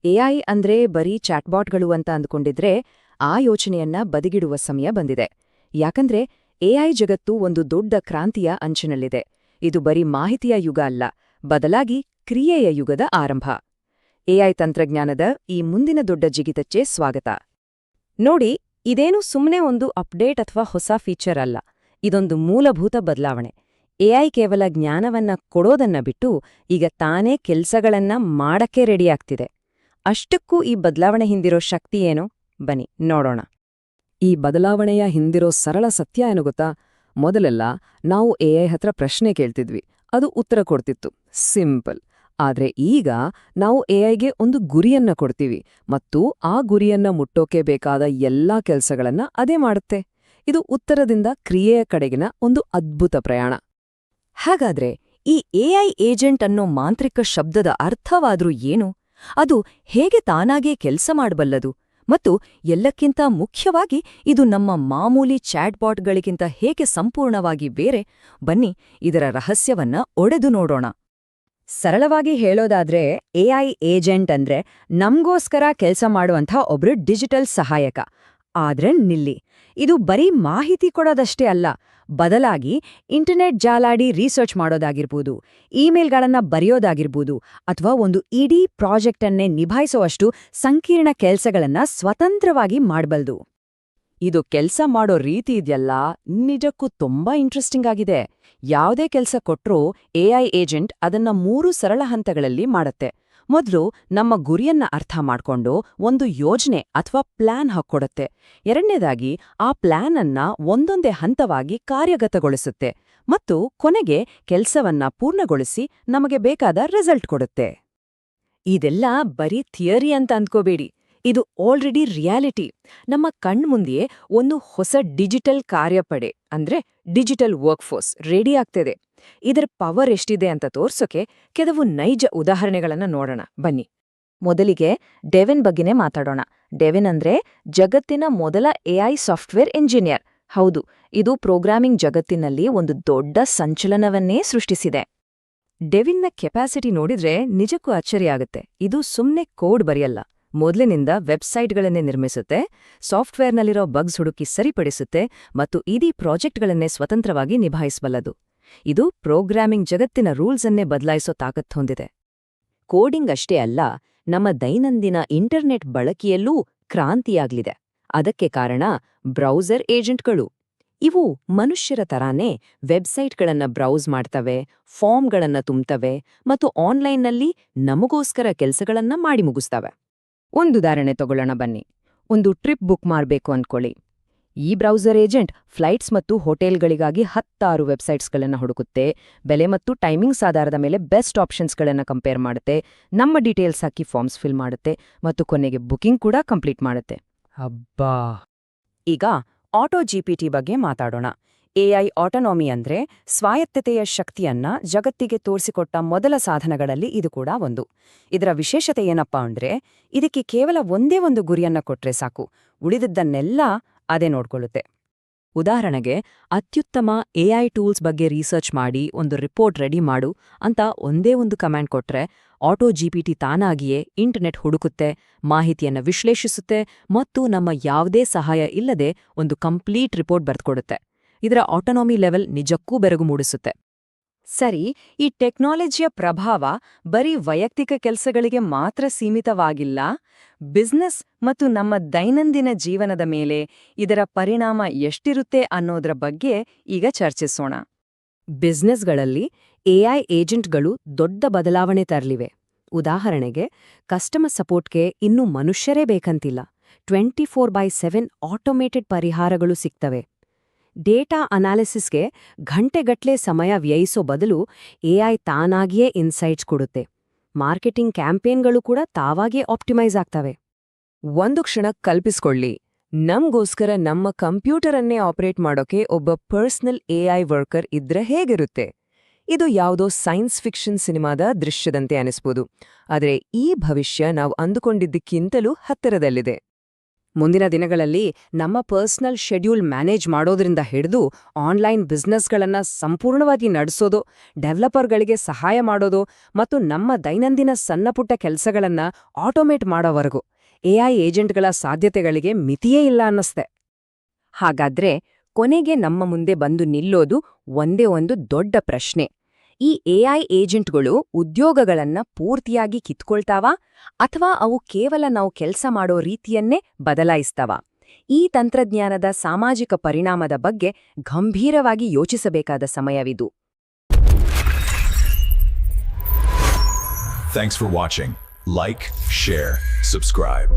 AI ಅಂದ್ರೆ ಬರೀ ಚಾಟ್ಬಾಟ್ಗಳು ಅಂತ ಅಂದ್ಕೊಂಡಿದ್ರೆ ಆ ಯೋಚನೆಯನ್ನ ಬದಿಗಿಡುವ ಸಮಯ ಬಂದಿದೆ. ಯಾಕಂದ್ರೆ ಎಐ ಜಗತ್ತು ಒಂದು ದೊಡ್ಡ ಕ್ರಾಂತಿಯ ಅಂಚಿನಲ್ಲಿದೆ. ಇದು ಬರೀ ಮಾಹಿತಿಯ ಯುಗ ಅಲ್ಲ, ಬದಲಾಗಿ ಕ್ರಿಯೆಯ ಯುಗದ ಆರಂಭ. ಎಐ ತಂತ್ರಜ್ಞಾನದ ಈ ಮುಂದಿನ ದೊಡ್ಡ ಜಿಗಿತಕ್ಕೆ ಸ್ವಾಗತ. ನೋಡಿ, ಇದೇನು ಸುಮ್ಮನೆ ಒಂದು ಅಪ್ಡೇಟ್ ಅಥವಾ ಹೊಸ ಫೀಚರ್ ಅಲ್ಲ, ಇದೊಂದು ಮೂಲಭೂತ ಬದಲಾವಣೆ. ಎಐ ಕೇವಲ ಜ್ಞಾನವನ್ನ ಕೊಡೋದನ್ನ ಬಿಟ್ಟು ಈಗ ತಾನೇ ಕೆಲ್ಸಗಳನ್ನ ಮಾಡಕ್ಕೆ ರೆಡಿಯಾಗ್ತಿದೆ. ಅಷ್ಟಕ್ಕೂ ಈ ಬದಲಾವಣೆ ಹಿಂದಿರೋ ಶಕ್ತಿ ಏನು? ಬನ್ನಿ ನೋಡೋಣ. ಈ ಬದಲಾವಣೆಯ ಹಿಂದಿರೋ ಸರಳ ಸತ್ಯ ಏನು ಗೊತ್ತಾ? ಮೊದಲೆಲ್ಲ ನಾವು ಎಐ ಹತ್ರ ಪ್ರಶ್ನೆ ಕೇಳ್ತಿದ್ವಿ, ಅದು ಉತ್ತರ ಕೊಡ್ತಿತ್ತು, ಸಿಂಪಲ್. ಆದ್ರೆ ಈಗ ನಾವು ಎಐಗೆ ಒಂದು ಗುರಿಯನ್ನ ಕೊಡ್ತೀವಿ ಮತ್ತು ಆ ಗುರಿಯನ್ನ ಮುಟ್ಟೋಕೆ ಬೇಕಾದ ಎಲ್ಲಾ ಕೆಲ್ಸಗಳನ್ನ ಅದೇ ಮಾಡುತ್ತೆ. ಇದು ಉತ್ತರದಿಂದ ಕ್ರಿಯೆಯ ಕಡೆಗಿನ ಒಂದು ಅದ್ಭುತ ಪ್ರಯಾಣ. ಹಾಗಾದ್ರೆ ಈ ಎಐ ಏಜೆಂಟ್ ಅನ್ನೋ ಮಾಂತ್ರಿಕ ಶಬ್ದದ ಅರ್ಥವಾದ್ರೂ ಏನು? ಅದು ಹೇಗೆ ತಾನಾಗೇ ಕೆಲಸ ಮಾಡಬಲ್ಲದು? ಮತ್ತು ಎಲ್ಲಕ್ಕಿಂತ ಮುಖ್ಯವಾಗಿ ಇದು ನಮ್ಮ ಮಾಮೂಲಿ ಚಾಟ್ಬಾಟ್ಗಳಿಗಿಂತ ಹೇಗೆ ಸಂಪೂರ್ಣವಾಗಿ ಬೇರೆ? ಬನ್ನಿ ಇದರ ರಹಸ್ಯವನ್ನ ಒಡೆದು ನೋಡೋಣ. ಸರಳವಾಗಿ ಹೇಳೋದಾದ್ರೆ ಎಐ ಏಜೆಂಟ್ ಅಂದ್ರೆ ನಮ್ಗೋಸ್ಕರ ಕೆಲಸ ಮಾಡುವಂಥ ಒಬ್ರು ಡಿಜಿಟಲ್ ಸಹಾಯಕ. ಆದ್ರೆ ನಿಲ್ಲಿ, ಇದು ಬರೀ ಮಾಹಿತಿ ಕೊಡೋದಷ್ಟೇ ಅಲ್ಲ, ಬದಲಾಗಿ ಇಂಟರ್ನೆಟ್ ಜಾಲಾಡಿ ರಿಸರ್ಚ್ ಮಾಡೋದಾಗಿರ್ಬೋದು, ಇಮೇಲ್ಗಳನ್ನ ಬರೆಯೋದಾಗಿರ್ಬೋದು, ಅಥವಾ ಒಂದು ಇಡೀ ಪ್ರಾಜೆಕ್ಟನ್ನೇ ನಿಭಾಯಿಸುವಷ್ಟು ಸಂಕೀರ್ಣ ಕೆಲಸಗಳನ್ನ ಸ್ವತಂತ್ರವಾಗಿ ಮಾಡಬಲ್ದು. ಇದು ಕೆಲ್ಸ ಮಾಡೋ ರೀತಿ ಇದೆಯಲ್ಲ, ನಿಜಕ್ಕೂ ತುಂಬಾ ಇಂಟ್ರೆಸ್ಟಿಂಗ್ ಆಗಿದೆ. ಯಾವುದೇ ಕೆಲ್ಸ ಕೊಟ್ರೂ ಎಐ ಏಜೆಂಟ್ ಅದನ್ನ 3 ಸರಳ ಹಂತಗಳಲ್ಲಿ ಮಾಡತ್ತೆ. ಮೊದಲು ನಮ್ಮ ಗುರಿಯನ್ನ ಅರ್ಥ ಮಾಡ್ಕೊಂಡು ಒಂದು ಯೋಜನೆ ಅಥವಾ ಪ್ಲಾನ್ ಹಾಕ್ಕೊಡತ್ತೆ. ಎರಡನೇದಾಗಿ ಆ ಪ್ಲಾನ್ ಅನ್ನ ಒಂದೊಂದೇ ಹಂತವಾಗಿ ಕಾರ್ಯಗತಗೊಳಿಸುತ್ತೆ ಮತ್ತು ಕೊನೆಗೆ ಕೆಲ್ಸವನ್ನ ಪೂರ್ಣಗೊಳಿಸಿ ನಮಗೆ ಬೇಕಾದ ರಿಸಲ್ಟ್ ಕೊಡುತ್ತೆ. ಇದೆಲ್ಲ ಬರೀ ಥಿಯರಿ ಅಂತ ಅಂದ್ಕೋಬೇಡಿ, ಇದು ಆಲ್ರೆಡಿ ರಿಯಾಲಿಟಿ. ನಮ್ಮ ಕಣ್ಮುಂದೆಯೇ ಒಂದು ಹೊಸ ಡಿಜಿಟಲ್ ಕಾರ್ಯಪಡೆ ಅಂದ್ರೆ ಡಿಜಿಟಲ್ ವರ್ಕ್ಫೋರ್ಸ್ ರೆಡಿ ಆಗ್ತಿದೆ. ಇದರ ಪವರ್ ಎಷ್ಟಿದೆ ಅಂತ ತೋರ್ಸೋಕೆ ಕೆಲವು ನೈಜ ಉದಾಹರಣೆಗಳನ್ನ ನೋಡೋಣ ಬನ್ನಿ. ಮೊದಲಿಗೆ ಡೆವಿನ್ ಬಗ್ಗೆನೇ ಮಾತಾಡೋಣ. ಡೆವಿನ್ ಅಂದ್ರೆ ಜಗತ್ತಿನ ಮೊದಲ ಎಐ ಸಾಫ್ಟ್ವೇರ್ ಇಂಜಿನಿಯರ್. ಹೌದು, ಇದು ಪ್ರೋಗ್ರಾಮಿಂಗ್ ಜಗತ್ತಿನಲ್ಲಿ ಒಂದು ದೊಡ್ಡ ಸಂಚಲನವನ್ನೇ ಸೃಷ್ಟಿಸಿದೆ. ಡೆವಿನ್ನ ಕೆಪಾಸಿಟಿ ನೋಡಿದ್ರೆ ನಿಜಕ್ಕೂ ಅಚ್ಚರಿ ಆಗುತ್ತೆ. ಇದು ಸುಮ್ನೆ ಕೋಡ್ ಬರೆಯಲ್ಲ, ಮೊದಲಿನಿಂದ ವೆಬ್ಸೈಟ್ಗಳನ್ನೇ ನಿರ್ಮಿಸುತ್ತೆ, ಸಾಫ್ಟ್ವೇರ್ನಲ್ಲಿರೋ ಬಗ್ಸ್ ಹುಡುಕಿ ಸರಿಪಡಿಸುತ್ತೆ ಮತ್ತು ಇಡೀ ಪ್ರಾಜೆಕ್ಟ್ಗಳನ್ನೇ ಸ್ವತಂತ್ರವಾಗಿ ನಿಭಾಯಿಸಬಲ್ಲದು. ಇದು ಪ್ರೋಗ್ರಾಮಿಂಗ್ ಜಗತ್ತಿನ ರೂಲ್ಸನ್ನೇ ಬದಲಾಯಿಸೋ ತಾಕತ್ತು ಹೊಂದಿದೆ. ಕೋಡಿಂಗ್ ಅಷ್ಟೇ ಅಲ್ಲ, ನಮ್ಮ ದೈನಂದಿನ ಇಂಟರ್ನೆಟ್ ಬಳಕೆಯಲ್ಲೂ ಕ್ರಾಂತಿಯಾಗ್ಲಿದೆ. ಅದಕ್ಕೆ ಕಾರಣ ಬ್ರೌಸರ್ ಏಜೆಂಟ್ಗಳು. ಇವು ಮನುಷ್ಯರ ತರಾನೇ ವೆಬ್ಸೈಟ್ಗಳನ್ನ ಬ್ರೌಸ್ ಮಾಡ್ತವೆ, ಫಾರ್ಮ್ಗಳನ್ನ ತುಂಬ್ತವೆ ಮತ್ತು ಆನ್ಲೈನ್ನಲ್ಲಿ ನಮಗೋಸ್ಕರ ಕೆಲಸಗಳನ್ನ ಮಾಡಿ ಮುಗಿಸ್ತವೆ. ಒಂದು ಉದಾಹರಣೆ ತಗೊಳ್ಳೋಣ ಬನ್ನಿ. ಒಂದು ಟ್ರಿಪ್ ಬುಕ್ ಮಾಡಬೇಕು ಅನ್ಕೊಳ್ಳಿ. ಈ ಬ್ರೌಸರ್ ಏಜೆಂಟ್ ಫ್ಲೈಟ್ಸ್ ಮತ್ತು ಹೋಟೆಲ್ಗಳಿಗಾಗಿ 10 ವೆಬ್ಸೈಟ್ಸ್ಗಳನ್ನು ಹುಡುಕುತ್ತೆ, ಬೆಲೆ ಮತ್ತು ಟೈಮಿಂಗ್ಸ್ ಆಧಾರದ ಮೇಲೆ ಬೆಸ್ಟ್ ಆಪ್ಷನ್ಸ್ಗಳನ್ನು ಕಂಪೇರ್ ಮಾಡುತ್ತೆ, ನಮ್ಮ ಡೀಟೇಲ್ಸ್ ಹಾಕಿ ಫಾರ್ಮ್ಸ್ ಫಿಲ್ ಮಾಡುತ್ತೆ ಮತ್ತು ಕೊನೆಗೆ ಬುಕಿಂಗ್ ಕೂಡ ಕಂಪ್ಲೀಟ್ ಮಾಡುತ್ತೆ. ಅಬ್ಬಾ! ಈಗ ಆಟೋ ಜಿಪಿಟಿ ಬಗ್ಗೆ ಮಾತಾಡೋಣ. ಎಐ ಆಟೋನಾಮಿ ಅಂದ್ರೆ ಸ್ವಾಯತ್ತತೆಯ ಶಕ್ತಿಯನ್ನ ಜಗತ್ತಿಗೆ ತೋರಿಸಿಕೊಟ್ಟ ಮೊದಲ ಸಾಧನಗಳಲ್ಲಿ ಇದು ಕೂಡ ಒಂದು. ಇದರ ವಿಶೇಷತೆ ಏನಪ್ಪಾ ಅಂದ್ರೆ ಇದಕ್ಕೆ ಕೇವಲ ಒಂದೇ ಒಂದು ಗುರಿಯನ್ನ ಕೊಟ್ರೆ ಸಾಕು, ಉಳಿದಿದ್ದನ್ನೆಲ್ಲ ಅದೇ ನೋಡ್ಕೊಳ್ಳುತ್ತೆ. ಉದಾಹರಣೆಗೆ, ಅತ್ಯುತ್ತಮ ಎಐ ಟೂಲ್ಸ್ ಬಗ್ಗೆ ರಿಸರ್ಚ್ ಮಾಡಿ ಒಂದು ರಿಪೋರ್ಟ್ ರೆಡಿ ಮಾಡು ಅಂತ ಒಂದೇ ಒಂದು ಕಮಾಂಡ್ ಕೊಟ್ರೆ ಆಟೋ ಜಿಪಿಟಿ ತಾನಾಗಿಯೇ ಇಂಟರ್ನೆಟ್ ಹುಡುಕುತ್ತೆ, ಮಾಹಿತಿಯನ್ನ ವಿಶ್ಲೇಷಿಸುತ್ತೆ ಮತ್ತು ನಮ್ಮ ಯಾವುದೇ ಸಹಾಯ ಇಲ್ಲದೆ ಒಂದು ಕಂಪ್ಲೀಟ್ ರಿಪೋರ್ಟ್ ಬರೆದುಕೊಡುತ್ತೆ. ಇದರ ಆಟೋನಾಮಿ ಲೆವೆಲ್ ನಿಜಕ್ಕೂ ಬೆರಗು ಮೂಡಿಸುತ್ತೆ. ಸರಿ, ಈ ಟೆಕ್ನಾಲಜಿಯ ಪ್ರಭಾವ ಬರೀ ವೈಯಕ್ತಿಕ ಕೆಲಸಗಳಿಗೆ ಮಾತ್ರ ಸೀಮಿತವಾಗಿಲ್ಲ. ಬಿಸ್ನೆಸ್ ಮತ್ತು ನಮ್ಮ ದೈನಂದಿನ ಜೀವನದ ಮೇಲೆ ಇದರ ಪರಿಣಾಮ ಎಷ್ಟಿರುತ್ತೆ ಅನ್ನೋದರ ಬಗ್ಗೆ ಈಗ ಚರ್ಚಿಸೋಣ. ಬಿಸ್ನೆಸ್ಗಳಲ್ಲಿ ಎಐ ಏಜೆಂಟ್ಗಳು ದೊಡ್ಡ ಬದಲಾವಣೆ ತರಲಿವೆ. ಉದಾಹರಣೆಗೆ, ಕಸ್ಟಮರ್ ಸಪೋರ್ಟ್ಗೆ ಇನ್ನೂ ಮನುಷ್ಯರೇ ಬೇಕಂತಿಲ್ಲ, 24/7 ಆಟೋಮೇಟೆಡ್ ಪರಿಹಾರಗಳು ಸಿಗ್ತವೆ. ಡೇಟಾ ಅನಾಲಿಸಿಸ್ಗೆ ಗಂಟೆಗಟ್ಲೆ ಸಮಯ ವ್ಯಯಿಸೋ ಬದಲು ಎಐ ತಾನಾಗಿಯೇ ಇನ್ಸೈಟ್ಸ್ ಕೊಡುತ್ತೆ. ಮಾರ್ಕೆಟಿಂಗ್ ಕ್ಯಾಂಪೇನ್ಗಳು ಕೂಡ ತಾವಾಗೇ ಆಪ್ಟಿಮೈಸ್ ಆಗ್ತವೆ. ಒಂದು ಕ್ಷಣ ಕಲ್ಪಿಸ್ಕೊಳ್ಳಿ, ನಮ್ಗೋಸ್ಕರ ನಮ್ಮ ಕಂಪ್ಯೂಟರನ್ನೇ ಆಪರೇಟ್ ಮಾಡೋಕೆ ಒಬ್ಬ ಪರ್ಸನಲ್ ಎಐ ವರ್ಕರ್ ಇದ್ರೆ ಹೇಗಿರುತ್ತೆ? ಇದು ಯಾವುದೋ ಸೈನ್ಸ್ ಫಿಕ್ಷನ್ ಸಿನಿಮಾದ ದೃಶ್ಯದಂತೆ ಅನಿಸ್ಬೋದು, ಆದರೆ ಈ ಭವಿಷ್ಯ ನಾವು ಅಂದುಕೊಂಡಿದ್ದಕ್ಕಿಂತಲೂ ಹತ್ತಿರದಲ್ಲಿದೆ. ಮುಂದಿನ ದಿನಗಳಲ್ಲಿ ನಮ್ಮ ಪರ್ಸನಲ್ ಶೆಡ್ಯೂಲ್ ಮ್ಯಾನೇಜ್ ಮಾಡೋದ್ರಿಂದ ಹಿಡಿದು ಆನ್ಲೈನ್ ಬಿಸ್ನೆಸ್ಗಳನ್ನ ಸಂಪೂರ್ಣವಾಗಿ ನಡೆಸೋದು, ಡೆವಲಪರ್ಗಳಿಗೆ ಸಹಾಯ ಮಾಡೋದು ಮತ್ತು ನಮ್ಮ ದೈನಂದಿನ ಸಣ್ಣಪುಟ್ಟ ಕೆಲಸಗಳನ್ನ ಆಟೋಮೇಟ್ ಮಾಡೋವರೆಗೂ ಎಐ ಏಜೆಂಟ್ಗಳ ಸಾಧ್ಯತೆಗಳಿಗೆ ಮಿತಿಯೇ ಇಲ್ಲ ಅನ್ನಿಸ್ತೆ. ಹಾಗಾದ್ರೆ ಕೊನೆಗೆ ನಮ್ಮ ಮುಂದೆ ಬಂದು ನಿಲ್ಲೋದು ಒಂದೇ ಒಂದು ದೊಡ್ಡ ಪ್ರಶ್ನೆ. ಈ ಎಐ ಏಜೆಂಟ್ಗಳು ಉದ್ಯೋಗಗಳನ್ನ ಪೂರ್ತಿಯಾಗಿ ಕಿತ್ಕೊಳ್ತಾವಾ ಅಥವಾ ಅವು ಕೇವಲ ನಾವು ಕೆಲಸ ಮಾಡೋ ರೀತಿಯನ್ನೇ ಬದಲಾಯಿಸ್ತಾವಾ? ಈ ತಂತ್ರಜ್ಞಾನದ ಸಾಮಾಜಿಕ ಪರಿಣಾಮದ ಬಗ್ಗೆ ಗಂಭೀರವಾಗಿ ಯೋಚಿಸಬೇಕಾದ ಸಮಯವಿದು. Thanks for watching. Like, share, subscribe.